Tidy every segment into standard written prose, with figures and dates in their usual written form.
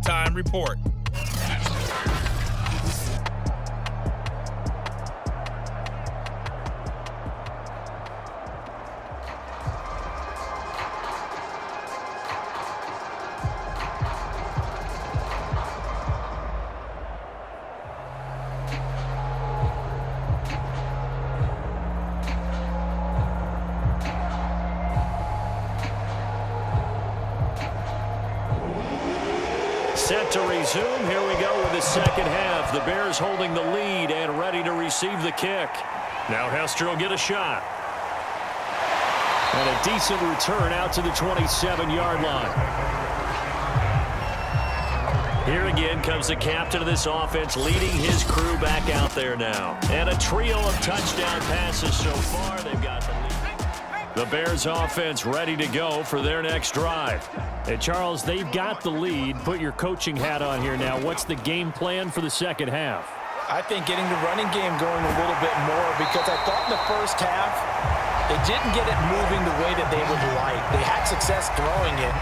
halftime report. Set to resume. Here we go with the second half. The Bears holding the lead and ready to receive the kick. Now Hester will get a shot. And a decent return out to the 27-yard line. Here again comes the captain of this offense leading his crew back out there now. And a trio of touchdown passes so far. They've got the lead. The Bears offense ready to go for their next drive. Hey, Charles, they've got the lead. Put your coaching hat on here now. What's the game plan for the second half? I think getting the running game going a little bit more, because I thought in the first half they didn't get it moving the way that they would like. They had success throwing it,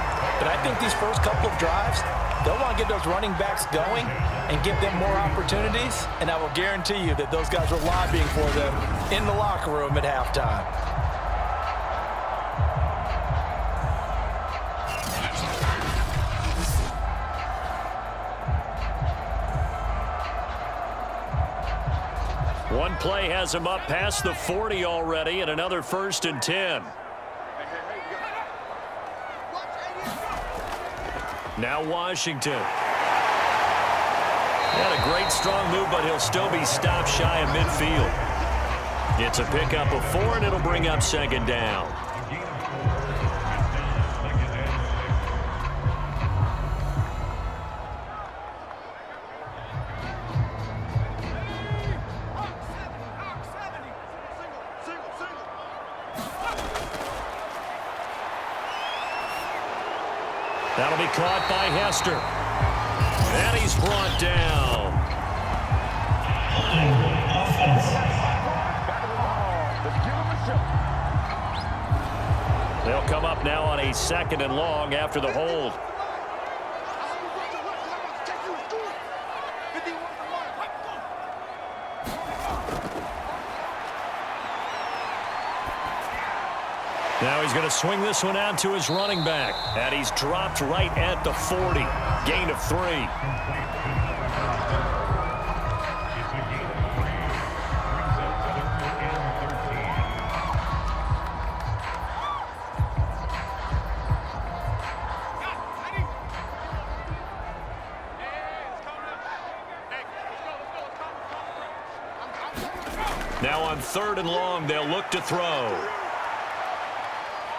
but I think these first couple of drives, they'll want to get those running backs going and give them more opportunities, and I will guarantee you that those guys were lobbying for them in the locker room at halftime. One play has him up past the 40 already, and another 1st and 10. Now Washington. Had a great strong move, but he'll still be stopped shy of midfield. It's a pickup of 4, and it'll bring up 2nd down. That'll be caught by Hester. And he's brought down. They'll come up now on a 2nd and long after the hold. Now he's going to swing this one out to his running back. And he's dropped right at the 40. Gain of 3. Now on 3rd and long, they'll look to throw.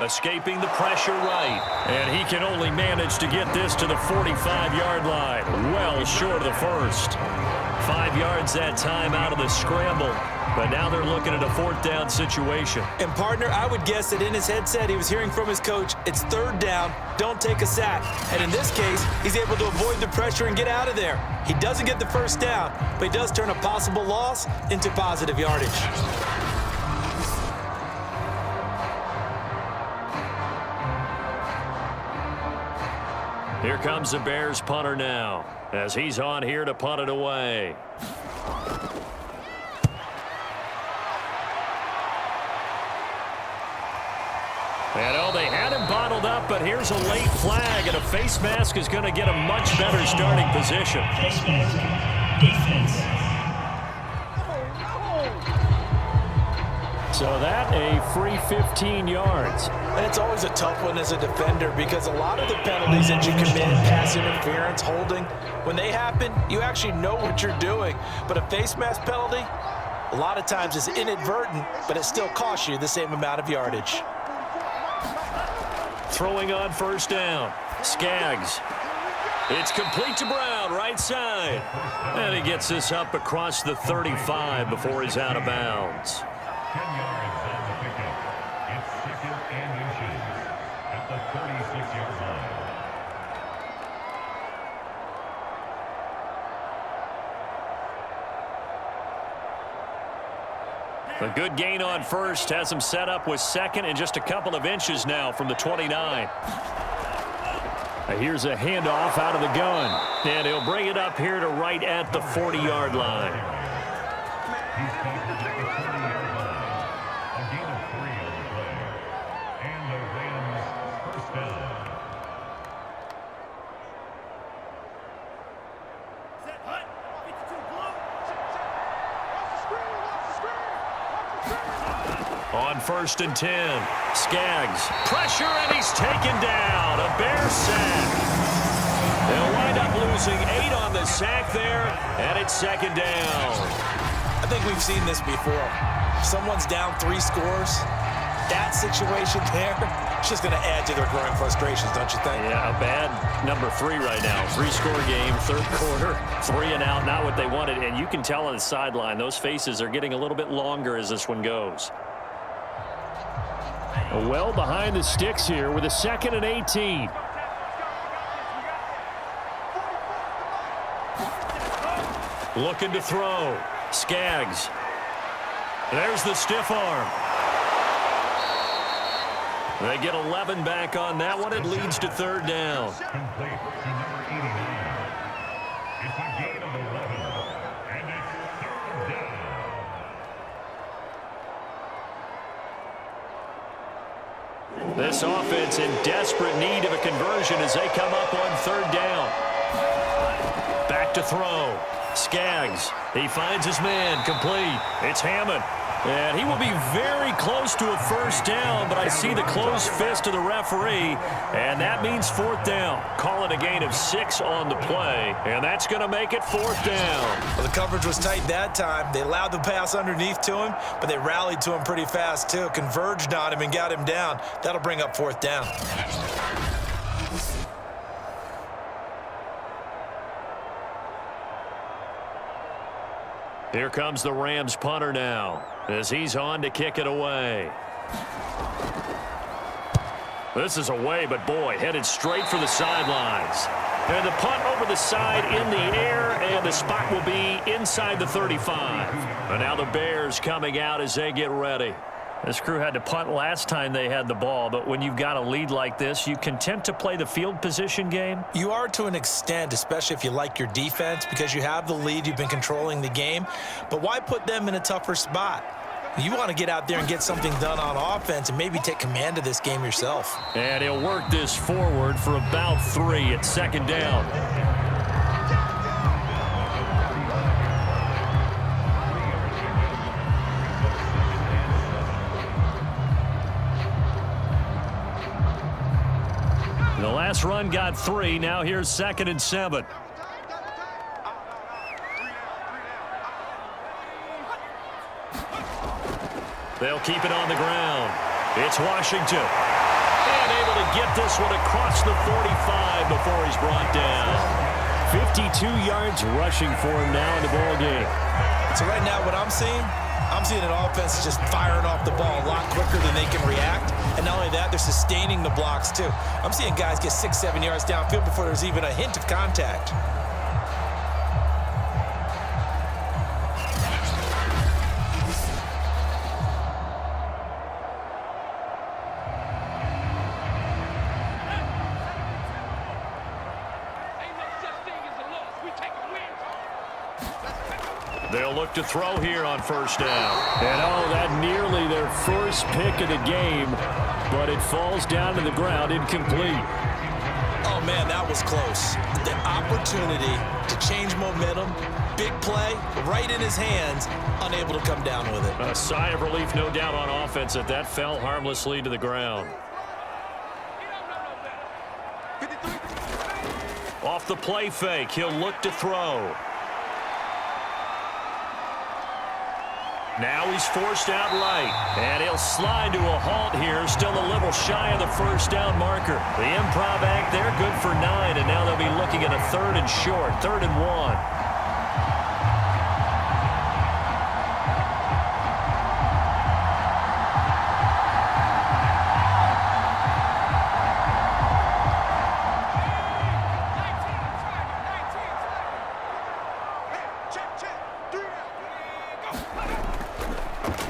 Escaping the pressure right. And he can only manage to get this to the 45-yard line. Well short of the first. 5 yards that time out of the scramble. But now they're looking at a 4th down situation. And, partner, I would guess that in his headset he was hearing from his coach, it's 3rd down, don't take a sack. And in this case, he's able to avoid the pressure and get out of there. He doesn't get the 1st down, but he does turn a possible loss into positive yardage. Here comes the Bears punter now, as he's on here to punt it away. And oh, they had him bottled up, but here's a late flag, and a face mask is going to get a much better starting position. Face mask, defense. So that a free 15 yards. And it's always a tough one as a defender, because a lot of the penalties that you commit, pass interference, holding, when they happen, you actually know what you're doing. But a face mask penalty, a lot of times it's inadvertent, but it still costs you the same amount of yardage. Throwing on 1st down. Skaggs. It's complete to Brown, right side. And he gets this up across the 35 before he's out of bounds. 10 yards on the pickup. It's 2nd and inches at the 36-yard line. A good gain on 1st has him set up with 2nd and just a couple of inches now from the 29. Here's a handoff out of the gun. And he'll bring it up here to right at the 40-yard line. He's tackled at the 40-yard line. A gain of 3 on the play. And the Rams first down. On 1st and 10, Skaggs, pressure, and he's taken down. A Bear sack. They'll wind up losing 8 on the sack there, and it's 2nd down. I think we've seen this before. Someone's down 3 scores. That situation there, it's just going to add to their growing frustrations, don't you think? Yeah, a bad number 3 right now. 3-score game, 3rd quarter, 3 and out, not what they wanted. And you can tell on the sideline, those faces are getting a little bit longer as this one goes. Well behind the sticks here with a 2nd and 18. Looking to throw. Skaggs. There's the stiff arm. They get 11 back on that one. It leads to 3rd down. Complete to number 89. It's a gain of 11. And it's 3rd down. This offense in desperate need of a conversion as they come up on 3rd down. Back to throw. Skaggs. He finds his man. Complete. It's Hammond. And he will be very close to a 1st down, but I see the closed fist of the referee, and that means 4th down. Call it a gain of 6 on the play, and that's going to make it 4th down. Well, the coverage was tight that time. They allowed the pass underneath to him, but they rallied to him pretty fast, too. Converged on him and got him down. That'll bring up 4th down. Here comes the Rams punter now as he's on to kick it away. This is away, but boy, headed straight for the sidelines. And the punt over the side in the air, and the spot will be inside the 35. And now the Bears coming out as they get ready. This crew had to punt last time they had the ball, but when you've got a lead like this, you content to play the field position game? You are to an extent, especially if you like your defense, because you have the lead, you've been controlling the game. But why put them in a tougher spot? You want to get out there and get something done on offense and maybe take command of this game yourself. And he'll work this forward for about 3 at 2nd down. The last run got 3. Now here's 2nd and 7. They'll keep it on the ground. It's Washington. And able to get this one across the 45 before he's brought down. 52 yards rushing for him now in the ball game. So right now what I'm seeing an offense just firing off the ball a lot quicker than they can react. And not only that, they're sustaining the blocks too. I'm seeing guys get 6-7 yards downfield before there's even a hint of contact. They'll look to throw here on 1st down. And that nearly their first pick of the game, but it falls down to the ground incomplete. Oh man, that was close. The opportunity to change momentum, big play, right in his hands, unable to come down with it. A sigh of relief, no doubt, on offense that fell harmlessly to the ground. Off the play fake, he'll look to throw. Now he's forced out right, and he'll slide to a halt here, still a little shy of the 1st down marker. The improv act there, good for 9, and now they'll be looking at a 3rd and short, 3rd and 1.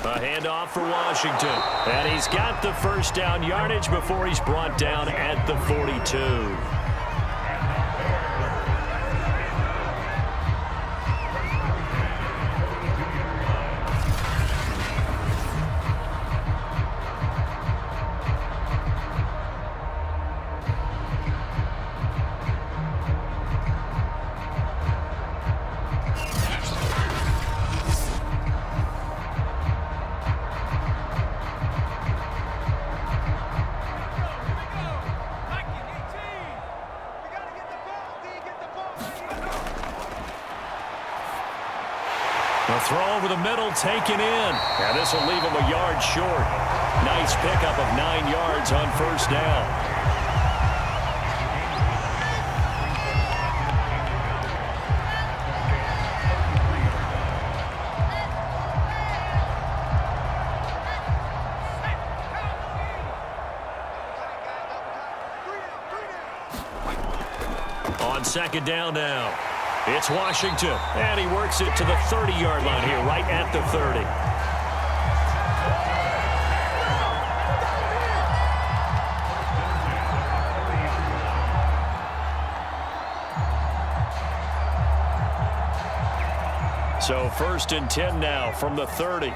A handoff for Washington. And he's got the 1st down yardage before he's brought down at the 42. A throw over the middle, taken in. And this will leave him a yard short. Nice pickup of 9 yards on first down. On second down now. It's Washington, and he works it to the 30-yard line here, right at the 30. So 1st and 10 now from the 30.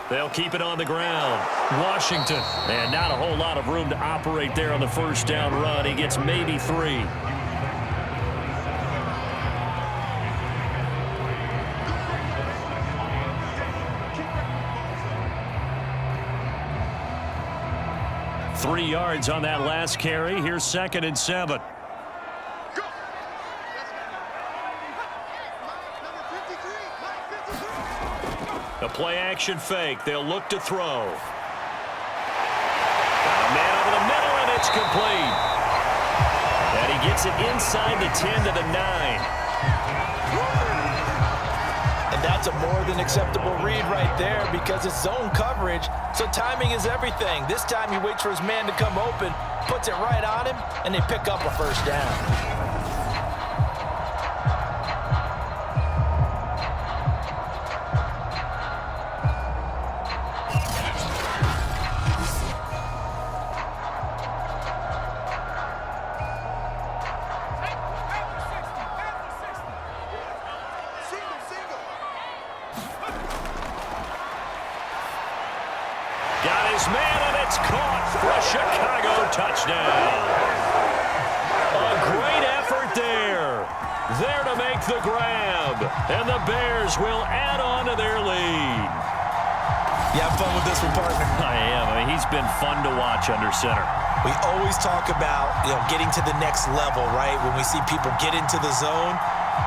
They'll keep it on the ground. Washington. And not a whole lot of room to operate there on the first down run. He gets maybe 3. Three yards on that last carry. Here's 2nd and 7. A play-action fake. They'll look to throw. Got a man over the middle, and it's complete. And he gets it inside the 10 to the 9. And that's a more than acceptable read right there because it's zone coverage, so timing is everything. This time he waits for his man to come open, puts it right on him, and they pick up a first down. Got his man, and it's caught for a Chicago touchdown. A great effort there. There to make the grab. And the Bears will add on to their lead. You have fun with this one, partner? I am. I mean, he's been fun to watch under center. We always talk about, getting to the next level, right? When we see people get into the zone,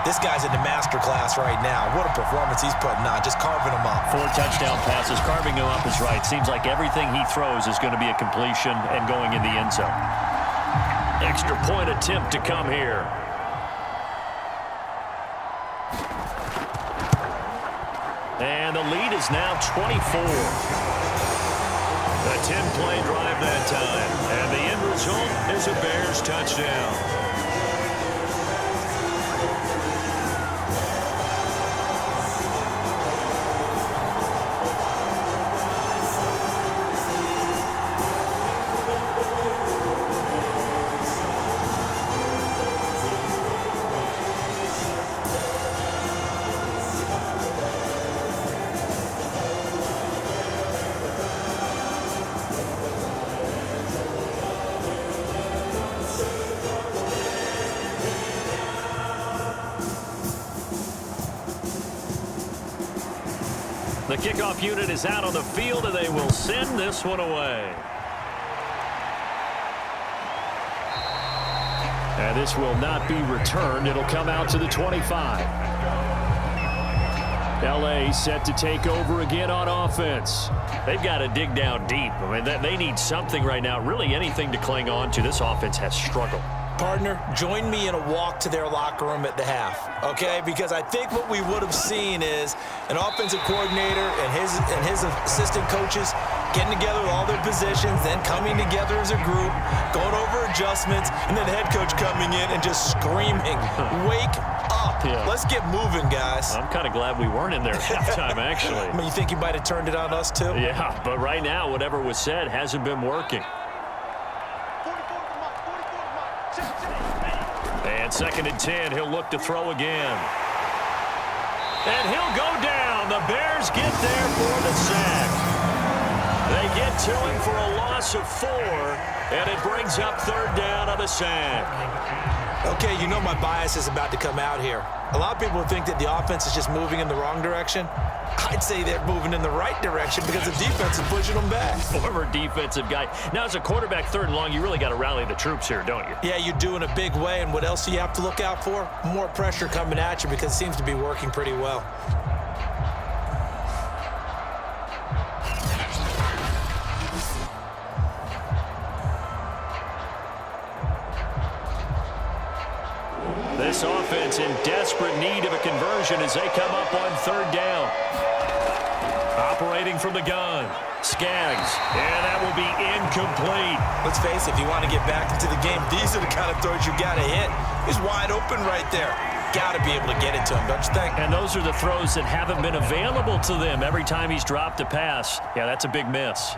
this guy's in the master class right now. What a performance he's putting on, just carving them up. 4 touchdown passes. Carving him up is right. Seems like everything he throws is going to be a completion and going in the end zone. Extra point attempt to come here. And the lead is now 24. A 10-play drive that time. And the end result is a Bears touchdown. The kickoff unit is out on the field, and they will send this one away. And this will not be returned. It'll come out to the 25. L.A. set to take over again on offense. They've got to dig down deep. I mean, they need something right now, really anything to cling on to. This offense has struggled. Partner, join me in a walk to their locker room at the half, okay? Because I think what we would have seen is an offensive coordinator and his assistant coaches getting together with all their positions, then coming together as a group, going over adjustments, and then the head coach coming in and just screaming, "Wake up. Yeah. Let's get moving, guys." I'm kind of glad we weren't in there at halftime, actually. I mean, you think you might have turned it on us, too? Yeah, but right now, whatever was said hasn't been working. And 2nd and 10, he'll look to throw again. And he'll go down. The Bears get there for the sack. They get to him for a loss of 4, and it brings up 3rd down on the sack. Okay, you know my bias is about to come out here. A lot of people think that the offense is just moving in the wrong direction. I'd say they're moving in the right direction because the defense is pushing them back. Former defensive guy. Now, as a quarterback, 3rd and long, you really got to rally the troops here, don't you? Yeah, you do in a big way. And what else do you have to look out for? More pressure coming at you because it seems to be working pretty well. This offense in desperate need of a conversion as they come up on 3rd down. Operating from the gun. Skaggs. And that will be incomplete. Let's face it, if you want to get back into the game, these are the kind of throws you got to hit. He's wide open right there. Got to be able to get it to him, don't you think? And those are the throws that haven't been available to them every time he's dropped a pass. Yeah, that's a big miss.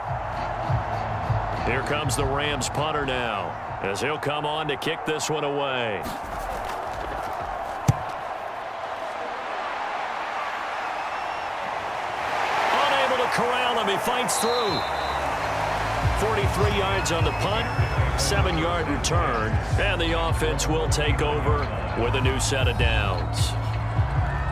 Here comes the Rams punter now as he'll come on to kick this one away. Corral him. He fights through. 43 yards on the punt, 7-yard return, and the offense will take over with a new set of downs.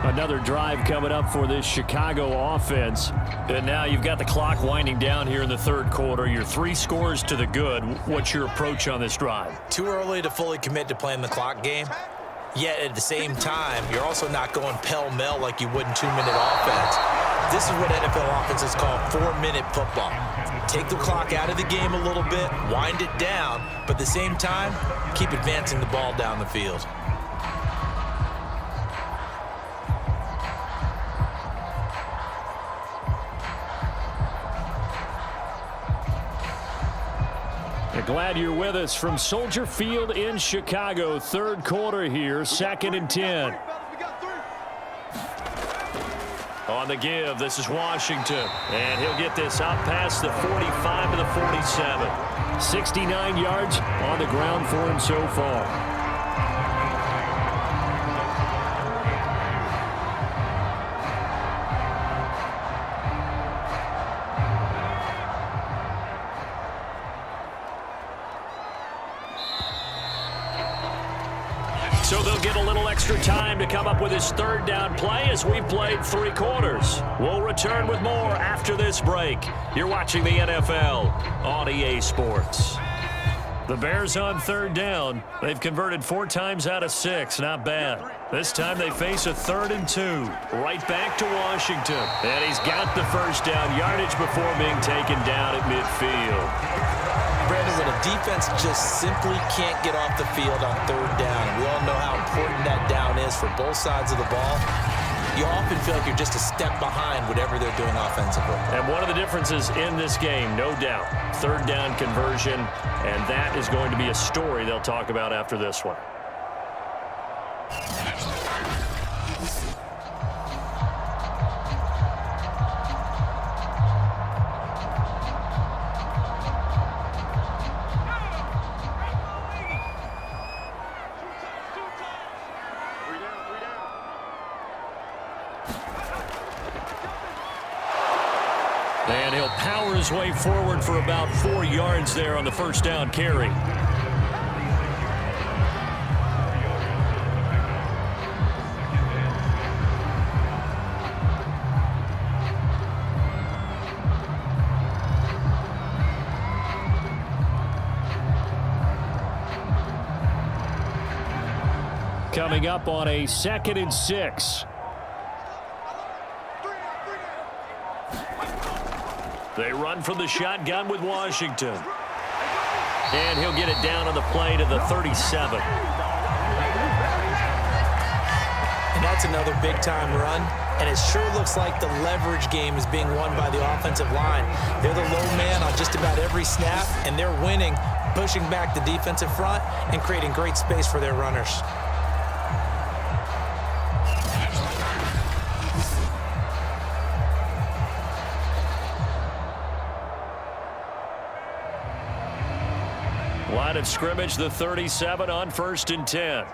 Another drive coming up for this Chicago offense. And now you've got the clock winding down here in the 3rd quarter. You're 3 scores to the good. What's your approach on this drive? Too early to fully commit to playing the clock game. Yet at the same time, you're also not going pell-mell like you would in 2-minute offense. This is what NFL offenses call 4-minute football. Take the clock out of the game a little bit, wind it down, but at the same time, keep advancing the ball down the field. Glad you're with us from Soldier Field in Chicago. 3rd quarter here, 2nd and 10. On the give, this is Washington. And he'll get this out past the 45 to the 47. 69 yards on the ground for him so far. So they'll get a little extra time to come up with his 3rd down play as we played 3 quarters. We'll return with more after this break. You're watching the NFL on EA Sports. The Bears on 3rd down. They've converted 4 times out of 6. Not bad. This time they face a 3rd and 2. Right back to Washington. And he's got the 1st down yardage before being taken down at midfield. Brandon, when a defense just simply can't get off the field on 3rd down, and we all know how important that down is for both sides of the ball, you often feel like you're just a step behind whatever they're doing offensively. And one of the differences in this game, no doubt, 3rd down conversion, and that is going to be a story they'll talk about after this one. And he'll power his way forward for about 4 yards there on the 1st down carry. Coming up on a 2nd and 6. They run from the shotgun with Washington. And he'll get it down on the play to the 37. And that's another big-time run. And it sure looks like the leverage game is being won by the offensive line. They're the low man on just about every snap, and they're winning, pushing back the defensive front and creating great space for their runners. Line of scrimmage, the 37 on 1st and 10.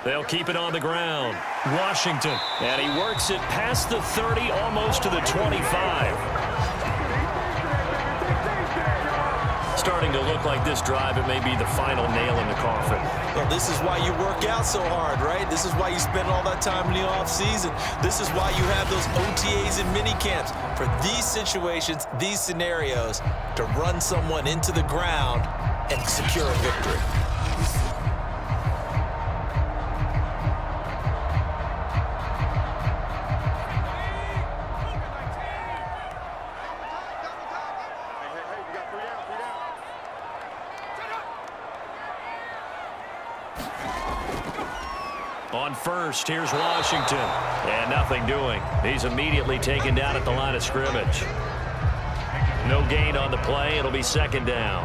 They'll keep it on the ground. Washington. And he works it past the 30, almost to the 25. starting to look like this drive, it may be the final nail in the coffin. Well, this is why you work out so hard, right? This is why you spend all that time in the offseason. This is why you have those OTAs and mini camps for these situations, these scenarios, to run someone into the ground and secure a victory. On first, here's Washington. And nothing doing. He's immediately taken down at the line of scrimmage. No gain on the play. It'll be second down.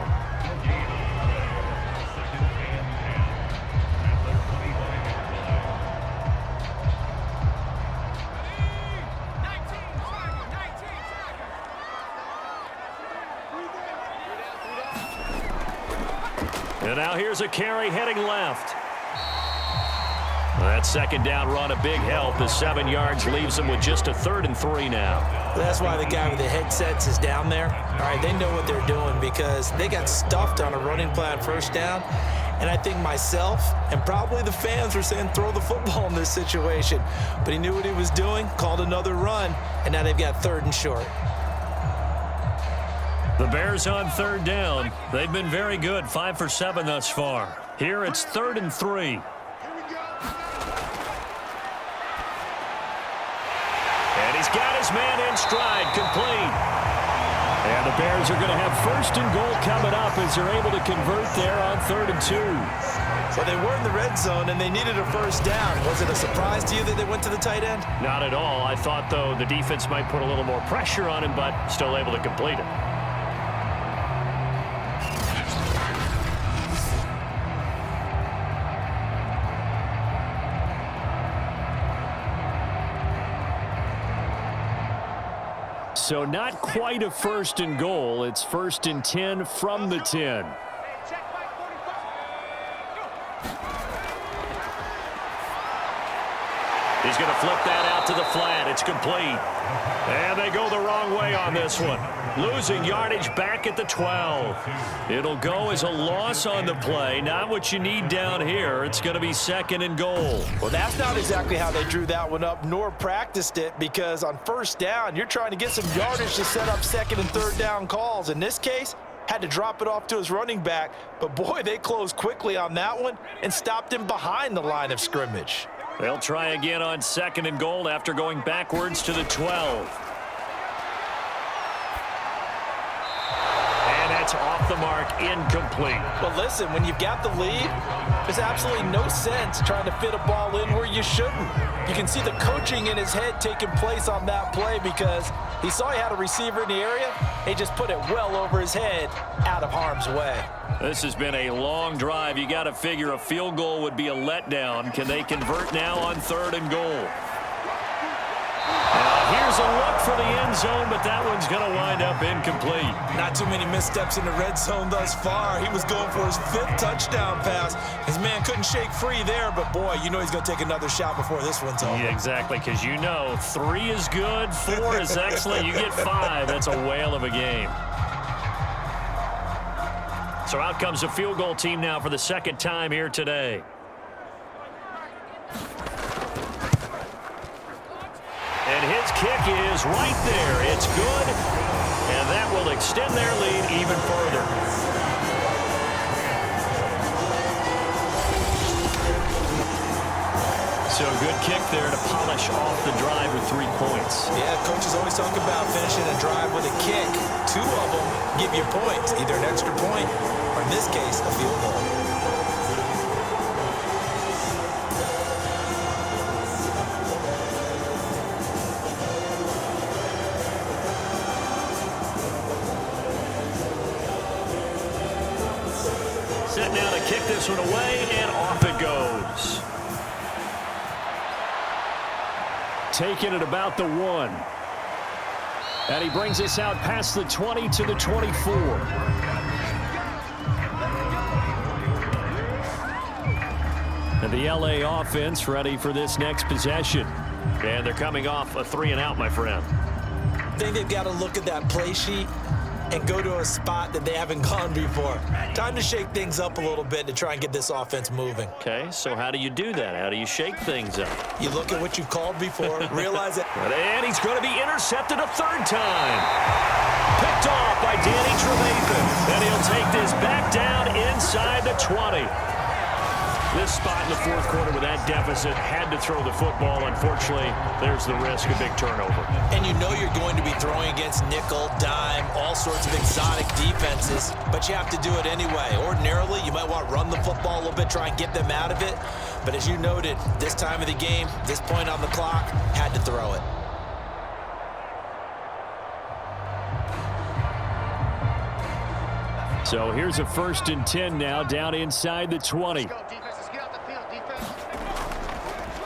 And now here's a carry heading left. That second down run, a big help. The 7 yards leaves them with just a 3rd and 3 now. Well, that's why the guy with the headsets is down there. All right, they know what they're doing because they got stuffed on a running play on first down. And I think myself and probably the fans were saying throw the football in this situation. But he knew what he was doing, called another run, and now they've got 3rd and short. The Bears on 3rd down. They've been very good, 5 for 7 thus far. Here it's 3rd and 3. And he's got his man in stride, complete. And the Bears are going to have 1st and goal coming up as they're able to convert there on 3rd and 2. Well, they were in the red zone, and they needed a 1st down. Was it a surprise to you that they went to the tight end? Not at all. I thought, though, the defense might put a little more pressure on him, but still able to complete it. So not quite a 1st and goal. It's 1st and 10 from the 10. He's going to flip that out to the flat. It's complete. And they go the wrong way on this one. Losing yardage back at the 12. It'll go as a loss on the play. Not what you need down here. It's going to be 2nd and goal. Well, that's not exactly how they drew that one up nor practiced it, because on 1st down, you're trying to get some yardage to set up 2nd and 3rd down calls. In this case, had to drop it off to his running back. But, boy, they closed quickly on that one and stopped him behind the line of scrimmage. They'll try again on 2nd and goal after going backwards to the 12. And that's off the mark, incomplete. But listen, when you've got the lead, there's absolutely no sense trying to fit a ball in where you shouldn't. You can see the coaching in his head taking place on that play because he saw he had a receiver in the area. He just put it well over his head, out of harm's way. This has been a long drive. You got to figure a field goal would be a letdown. Can they convert now on 3rd and goal? Here's a look for the end zone, but that one's going to wind up incomplete. Not too many missteps in the red zone thus far. He was going for his 5th touchdown pass. His man couldn't shake free there, but boy, you know he's going to take another shot before this one's over. Yeah, exactly, because you know 3 is good, 4 is excellent. You get 5, that's a whale of a game. So out comes the field goal team now for the 2nd time here today. And his kick is right there. It's good, and that will extend their lead even further. So good kick there to polish off the drive with 3 points. Yeah, coaches always talk about finishing a drive with a kick. 2 of them give you points, either an extra point or, in this case, a field goal. Set now to kick this one away, and off it goes. Taking it about the 1. And he brings us out past the 20 to the 24. And the LA offense ready for this next possession. And they're coming off a 3 and out, my friend. I think they've got to look at that play sheet and go to a spot that they haven't gone before. Time to shake things up a little bit to try and get this offense moving. Okay, so how do you do that? How do you shake things up? You look at what you've called before, realize it. And he's going to be intercepted a third time. Picked off by Danny Trevathan. And he'll take this back down inside the 20. This spot in the fourth quarter with that deficit, had to throw the football. Unfortunately, there's the risk of big turnover. And you know you're going to be throwing against nickel, dime, all sorts of exotic defenses, but you have to do it anyway. Ordinarily, you might want to run the football a little bit, try and get them out of it. But as you noted, this time of the game, this point on the clock, had to throw it. So here's a 1st and 10 now, down inside the 20.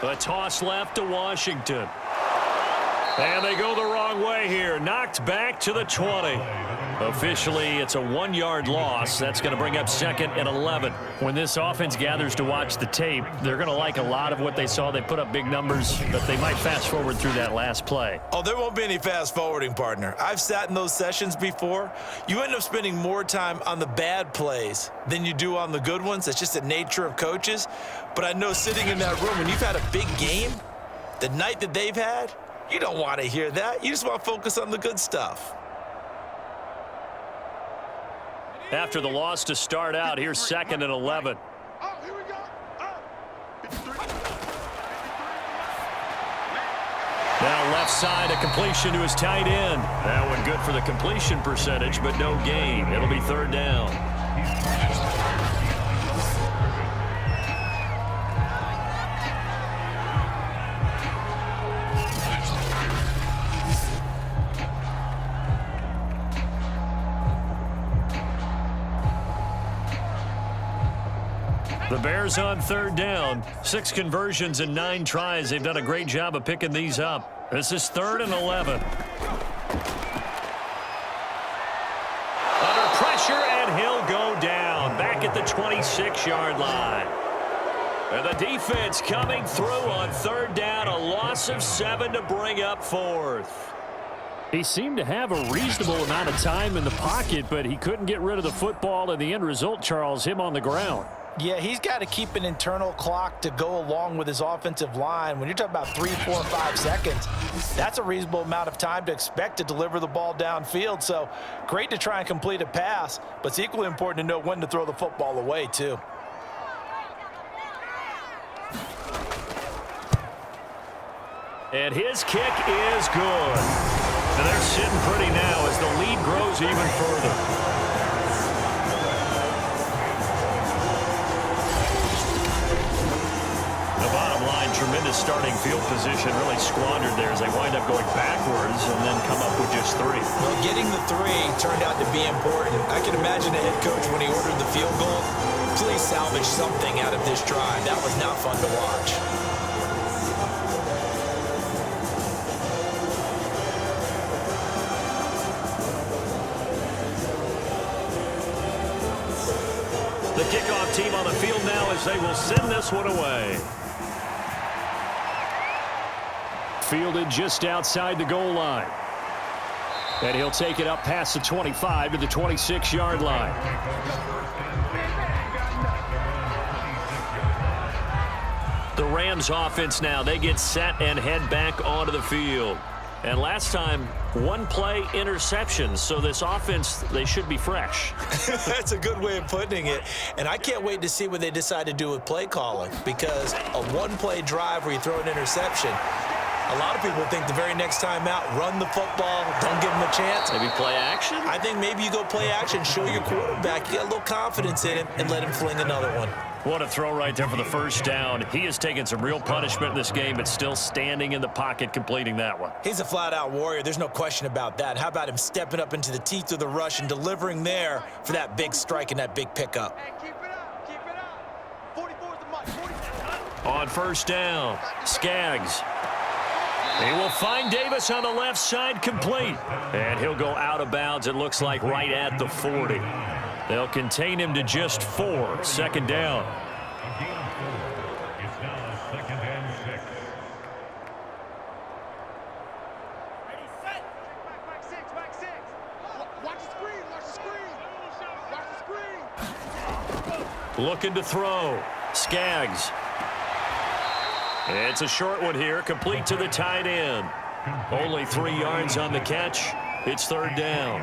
A toss left to Washington. And they go the wrong way here. Knocked back to the 20. Officially, it's a 1-yard loss. That's going to bring up 2nd and 11. When this offense gathers to watch the tape, they're going to like a lot of what they saw. They put up big numbers, but they might fast forward through that last play. Oh, there won't be any fast forwarding, partner. I've sat in those sessions before. You end up spending more time on the bad plays than you do on the good ones. It's just the nature of coaches. But I know sitting in that room, when you've had a big game, the night that they've had, you don't want to hear that. You just want to focus on the good stuff. After the loss to start out, here's 2nd and 11. Now left side, a completion to his tight end. That one good for the completion percentage, but no gain. It'll be 3rd down. The Bears on 3rd down. 6 conversions and 9 tries. They've done a great job of picking these up. This is 3rd and 11. Under pressure, and he'll go down. Back at the 26-yard line. And the defense coming through on 3rd down. A loss of 7 to bring up 4th. He seemed to have a reasonable amount of time in the pocket, but he couldn't get rid of the football, and the end result, Charles, him on the ground. Yeah, he's got to keep an internal clock to go along with his offensive line. When you're talking about 3, 4, 5 seconds, that's a reasonable amount of time to expect to deliver the ball downfield. So great to try and complete a pass, but it's equally important to know when to throw the football away, too. And his kick is good. And they're sitting pretty now as the lead grows even further. Tremendous starting field position, really squandered there as they wind up going backwards and then come up with just 3. Well, getting the 3 turned out to be important. I can imagine a head coach when he ordered the field goal, please salvage something out of this drive. That was not fun to watch. The kickoff team on the field now as they will send this one away. Fielded just outside the goal line. And he'll take it up past the 25 to the 26-yard line. The Rams offense now, they get set and head back onto the field. And last time, 1-play interception. So this offense, they should be fresh. That's a good way of putting it. And I can't wait to see what they decide to do with play calling, because a 1-play drive where you throw an interception, a lot of people think the very next time out, run the football, don't give him a chance. Maybe play action? I think maybe you go play action, show your quarterback, you get a little confidence in him, and let him fling another one. What a throw right there for the 1st down. He has taken some real punishment in this game, but still standing in the pocket, completing that one. He's a flat-out warrior. There's no question about that. How about him stepping up into the teeth of the rush and delivering there for that big strike and that big pickup? Hey, keep it up. Keep it up. 44 is the mark. 44. On 1st down, Skaggs. He will find Davis on the left side, complete. And he'll go out of bounds, it looks like, right at the 40. They'll contain him to just 4. 2nd down. A gain of 4. It's now 2nd and 6. Ready, set. Back 6, back 6. Watch the screen. Looking to throw. Skaggs. It's a short one here, complete to the tight end. Only 3 yards on the catch. It's third down.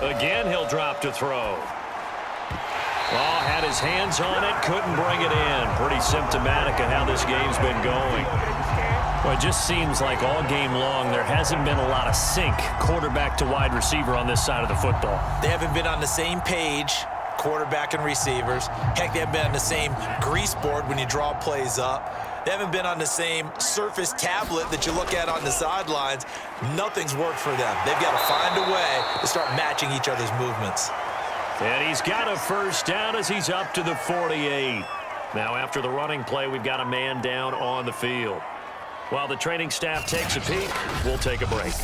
Again, he'll drop to throw. Oh, had his hands on it, couldn't bring it in. Pretty symptomatic of how this game's been going. Well, it just seems like all game long there hasn't been a lot of sync quarterback to wide receiver on this side of the football. They haven't been on the same page, quarterback and receivers. Heck, they haven't been on the same grease board when you draw plays up. They haven't been on the same surface tablet that you look at on the sidelines. Nothing's worked for them. They've got to find a way to start matching each other's movements. And he's got a first down as he's up to the 48. Now after the running play, we've got a man down on the field. While the training staff takes a peek, we'll take a break.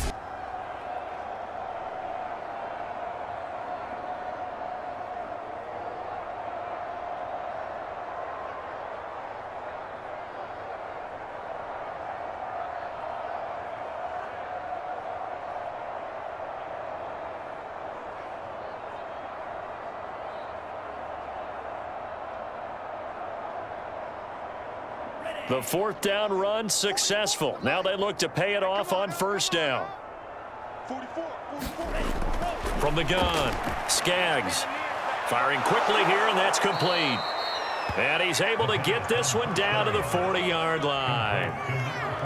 The fourth down run successful. Now they look to pay it off on first down. 44. From the gun, Skaggs firing quickly here, and that's complete. And he's able to get this one down to the 40-yard line.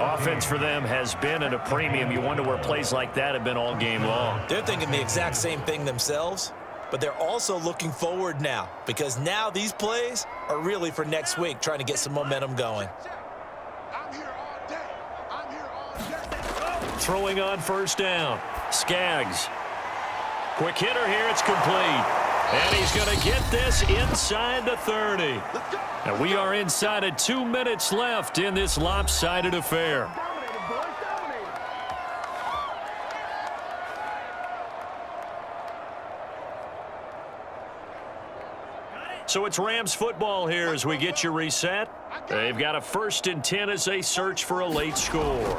Offense for them has been at a premium. You wonder where plays like that have been all game long. They're thinking the exact same thing themselves, but they're also looking forward now because now these plays are really for next week, trying to get some momentum going. I'm here all day. I'm here all day. Throwing on first down, Skaggs. Quick hitter here, it's complete. And he's going to get this inside the 30. And we are inside of 2 minutes left in this lopsided affair. So it's Rams football here as we get you reset. They've got a 1st and 10 as they search for a late score.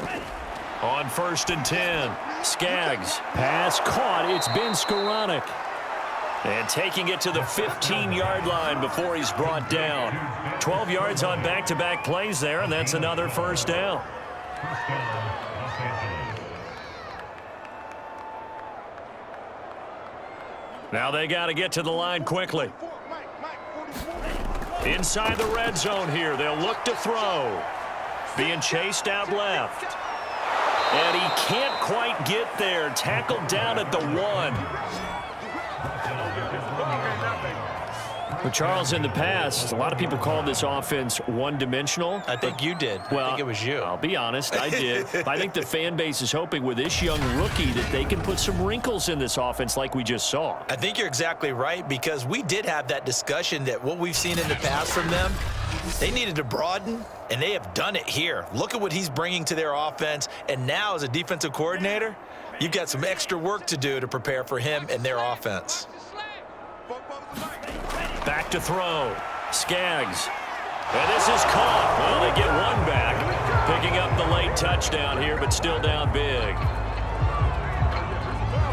On 1st and 10, Skaggs. Pass caught. It's been Skoranek. And taking it to the 15-yard line before he's brought down. 12 yards on back-to-back plays there, and that's another first down. Now they got to get to the line quickly. Inside the red zone here, they'll look to throw. Being chased out left. And he can't quite get there. Tackled down at the 1. Well, Charles, in the past, a lot of people called this offense one-dimensional. I think you did. Well, I think it was you. I'll be honest, I did. I think the fan base is hoping with this young rookie that they can put some wrinkles in this offense like we just saw. I think you're exactly right because we did have that discussion that what we've seen in the past from them, they needed to broaden, and they have done it here. Look at what he's bringing to their offense, and now as a defensive coordinator, you've got some extra work to do to prepare for him and their offense. Back to throw. Skaggs. And this is caught. Well, they get one back. Picking up the late touchdown here, but still down big.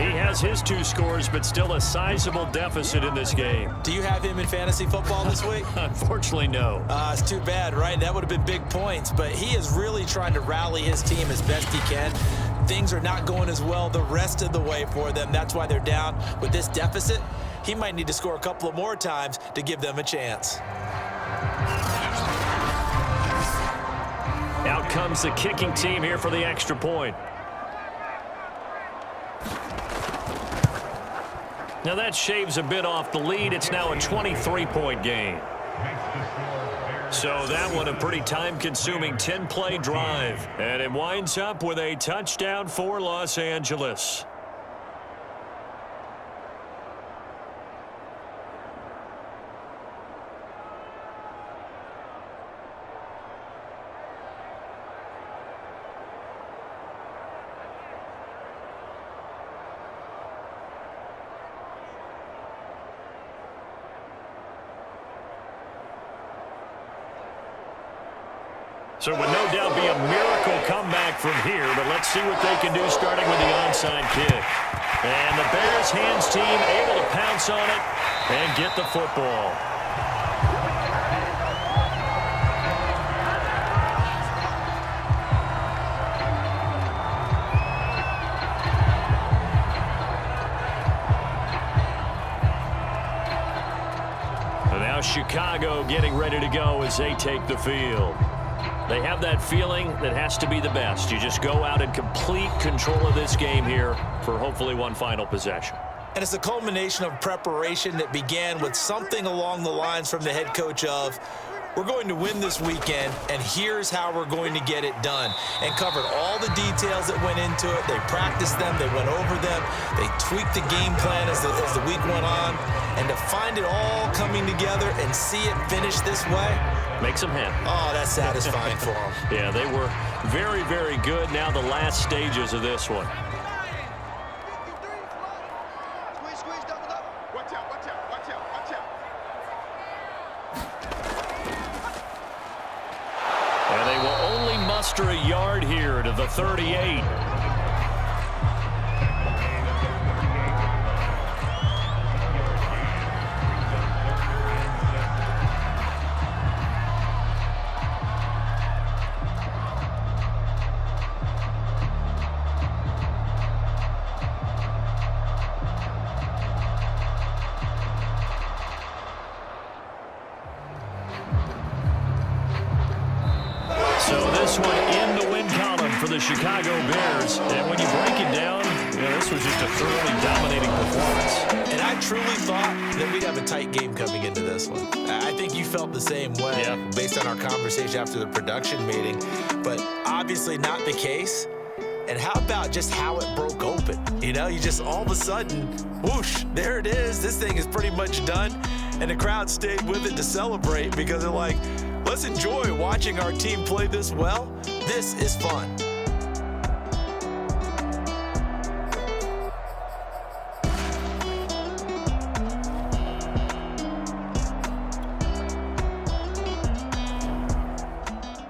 He has his 2 scores, but still a sizable deficit in this game. Do you have him in fantasy football this week? Unfortunately, no. It's too bad, right? That would have been big points, but he is really trying to rally his team as best he can. Things are not going as well the rest of the way for them. That's why they're down with this deficit. He might need to score a couple of more times to give them a chance. Out comes the kicking team here for the extra point. Now that shaves a bit off the lead. It's now a 23-point game. So that one a pretty time-consuming 10-play drive. And it winds up with a touchdown for Los Angeles. So it would no doubt be a miracle comeback from here, but let's see what they can do starting with the onside kick. And the Bears hands team able to pounce on it and get the football. And now Chicago getting ready to go as they take the field. They have that feeling that has to be the best. You just go out and complete control of this game here for hopefully one final possession. And it's a culmination of preparation that began with something along the lines from the head coach of, we're going to win this weekend, and here's how we're going to get it done. And covered all the details that went into it. They practiced them. They went over them. They tweaked the game plan as the week went on. And to find it all coming together and see it finish this way, makes them happy. Oh, that's satisfying for them. Yeah, they were very, very good. Now the last stages of this one. Watch out, watch out, watch out, watch out. And they will only muster a yard here to the 38. So this one in the win column for the Chicago Bears. And when you break it down, this was just a thoroughly dominating performance. And I truly thought that we'd have a tight game coming into this one. I think you felt the same way based on our conversation after the production meeting. But obviously not the case. And how about just how it broke open? You know, you just all of a sudden, whoosh, there it is. This thing is pretty much done. And the crowd stayed with it to celebrate because they're like, let's enjoy watching our team play this well. This is fun.